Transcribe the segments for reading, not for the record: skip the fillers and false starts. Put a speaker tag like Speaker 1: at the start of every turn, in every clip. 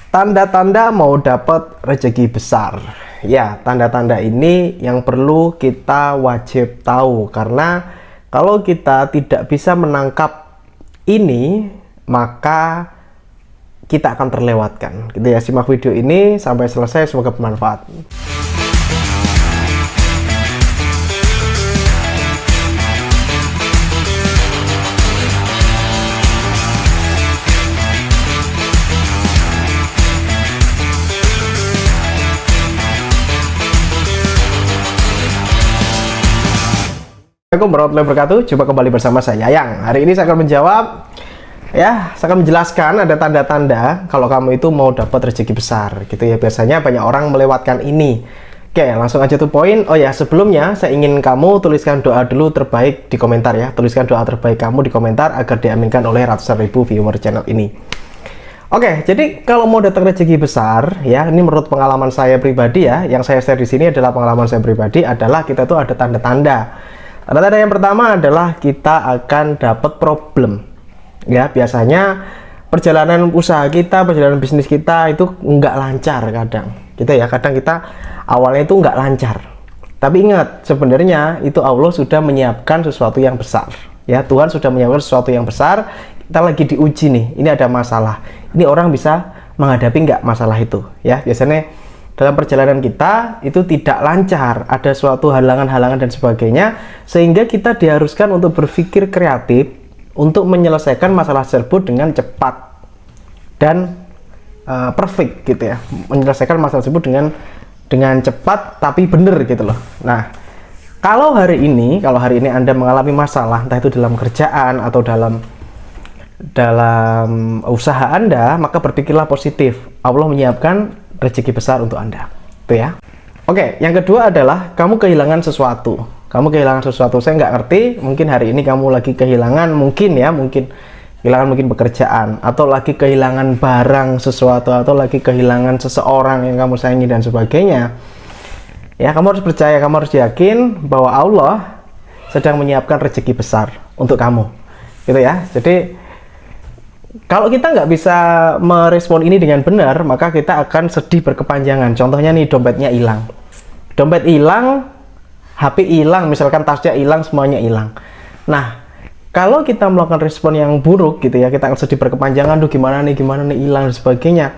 Speaker 1: Tanda-tanda mau dapat rezeki besar. Ya, tanda-tanda ini yang perlu kita wajib tahu, karena kalau kita tidak bisa menangkap ini, maka kita akan terlewatkan. Gitu ya, simak video ini sampai selesai, semoga bermanfaat. Assalamualaikum warahmatullahi wabarakatuh. Jumpa kembali bersama saya Yang. Hari ini saya akan menjawab, saya akan menjelaskan ada tanda-tanda kalau kamu itu mau dapat rezeki besar, gitu ya. Biasanya banyak orang melewatkan ini. Oke, langsung aja tuh poin. Oh ya, sebelumnya saya ingin kamu tuliskan doa dulu terbaik di komentar ya. Tuliskan doa terbaik kamu di komentar agar diaminkan oleh ratusan ribu viewer channel ini. Oke, jadi kalau mau datang rezeki besar, ya, ini menurut pengalaman saya pribadi ya. Yang saya share di sini adalah pengalaman saya pribadi, adalah kita tuh ada tanda-tanda. Tanda-tanda yang pertama adalah kita akan dapat problem. Ya, biasanya perjalanan usaha kita, perjalanan bisnis kita itu nggak lancar kadang. Gitu ya, kadang kita awalnya itu nggak lancar. Tapi ingat, sebenarnya itu Allah sudah menyiapkan sesuatu yang besar. Ya, Tuhan sudah menyiapkan sesuatu yang besar. Kita lagi diuji nih, ini ada masalah. Ini orang bisa menghadapi nggak masalah itu? Ya, biasanya dalam perjalanan kita itu tidak lancar, ada suatu halangan-halangan dan sebagainya, sehingga kita diharuskan untuk berpikir kreatif untuk menyelesaikan masalah tersebut dengan cepat dan perfect, gitu ya. Menyelesaikan masalah tersebut dengan cepat tapi benar, gitu loh. Nah, kalau hari ini Anda mengalami masalah, entah itu dalam kerjaan atau dalam usaha Anda, maka berpikirlah positif. Allah menyiapkan rezeki besar untuk Anda, itu ya. Oke, yang kedua adalah kamu kehilangan sesuatu. Saya nggak ngerti, mungkin hari ini kamu lagi kehilangan, mungkin kehilangan pekerjaan, atau lagi kehilangan barang sesuatu, atau lagi kehilangan seseorang yang kamu sayangi dan sebagainya. Ya, kamu harus percaya, kamu harus yakin bahwa Allah sedang menyiapkan rezeki besar untuk kamu, gitu ya. Jadi kalau kita nggak bisa merespon ini dengan benar, maka kita akan sedih berkepanjangan. Contohnya nih, dompetnya hilang. Dompet hilang, HP hilang, misalkan tasnya hilang, semuanya hilang. Nah, kalau kita melakukan respon yang buruk, gitu ya, kita akan sedih berkepanjangan, duh gimana nih, hilang, dan sebagainya.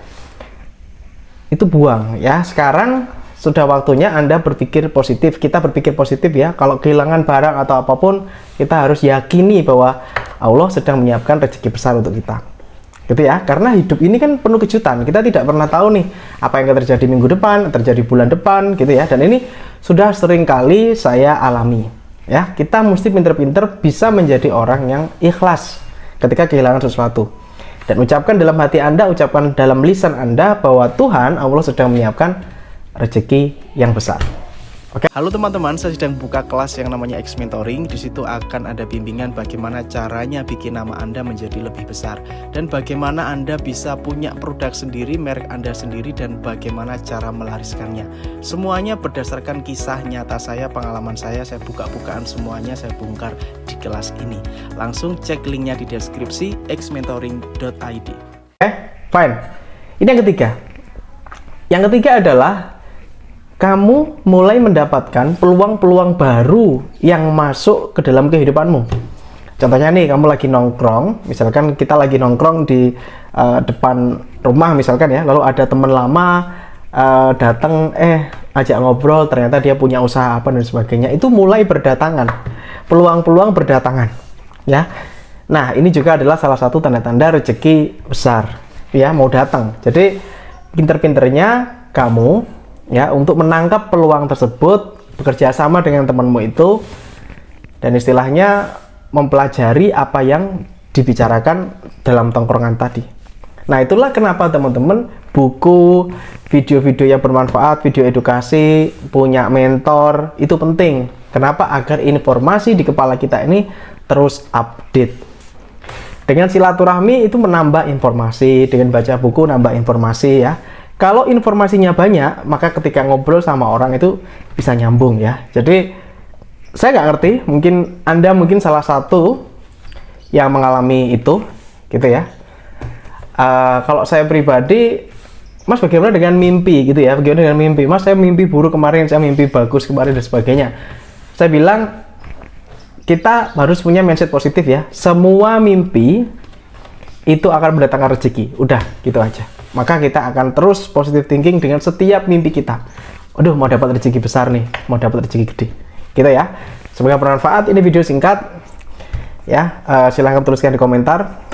Speaker 1: Itu buang, ya. Sekarang sudah waktunya Anda berpikir positif, kita berpikir positif ya. Kalau kehilangan barang atau apapun, kita harus yakini bahwa Allah sedang menyiapkan rezeki besar untuk kita, gitu ya. Karena hidup ini kan penuh kejutan, kita tidak pernah tahu nih apa yang akan terjadi minggu depan, terjadi bulan depan, gitu ya. Dan ini sudah sering kali saya alami ya. Kita mesti pinter-pinter bisa menjadi orang yang ikhlas ketika kehilangan sesuatu, dan ucapkan dalam hati Anda, ucapkan dalam lisan Anda bahwa Tuhan Allah sedang menyiapkan rezeki yang besar. Oke. Halo teman-teman, saya sedang buka kelas yang namanya X Mentoring. Di situ akan ada bimbingan bagaimana caranya bikin nama Anda menjadi lebih besar, dan bagaimana Anda bisa punya produk sendiri, merek Anda sendiri, dan bagaimana cara melariskannya. Semuanya berdasarkan kisah nyata saya, pengalaman saya buka-bukaan semuanya saya bongkar di kelas ini. Langsung cek linknya di deskripsi xmentoring.id. Fine. Ini yang ketiga. Yang ketiga adalah kamu mulai mendapatkan peluang-peluang baru yang masuk ke dalam kehidupanmu. Contohnya nih, kamu lagi nongkrong, misalkan kita lagi nongkrong di depan rumah misalkan ya, lalu ada teman lama datang, ajak ngobrol, ternyata dia punya usaha apa dan sebagainya. Itu mulai berdatangan, peluang-peluang berdatangan, ya. Nah, ini juga adalah salah satu tanda-tanda rezeki besar, ya, mau datang. Jadi pinter-pinternya kamu ya untuk menangkap peluang tersebut, bekerja sama dengan temanmu itu, dan istilahnya mempelajari apa yang dibicarakan dalam tongkrongan tadi. Nah, itulah kenapa teman-teman buku, video-video yang bermanfaat, video edukasi, punya mentor itu penting. Kenapa? Agar informasi di kepala kita ini terus update. Dengan silaturahmi itu menambah informasi, dengan baca buku nambah informasi ya. Kalau informasinya banyak, maka ketika ngobrol sama orang itu bisa nyambung ya. Jadi saya nggak ngerti, mungkin Anda salah satu yang mengalami itu, gitu ya. Kalau saya pribadi Mas bagaimana dengan mimpi gitu ya? Bagaimana dengan mimpi? Mas saya mimpi buruk kemarin, saya mimpi bagus kemarin dan sebagainya. Saya bilang kita harus punya mindset positif ya. Semua mimpi itu akan mendatangkan rezeki. Udah gitu aja. Maka kita akan terus positive thinking dengan setiap mimpi kita. Aduh, mau dapat rezeki besar nih, mau dapat rezeki gede. Gitu ya. Semoga bermanfaat. Ini video singkat. Ya, silahkan tuliskan di komentar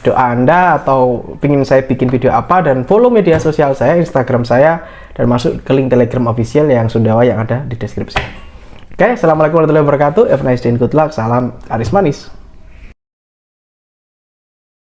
Speaker 1: doa Anda atau ingin saya bikin video apa, dan follow media sosial saya, Instagram saya, dan masuk ke link Telegram official yang Sundawa yang ada di deskripsi. Oke, assalamualaikum warahmatullahi wabarakatuh. Have a nice day and good luck. Salam laris manis.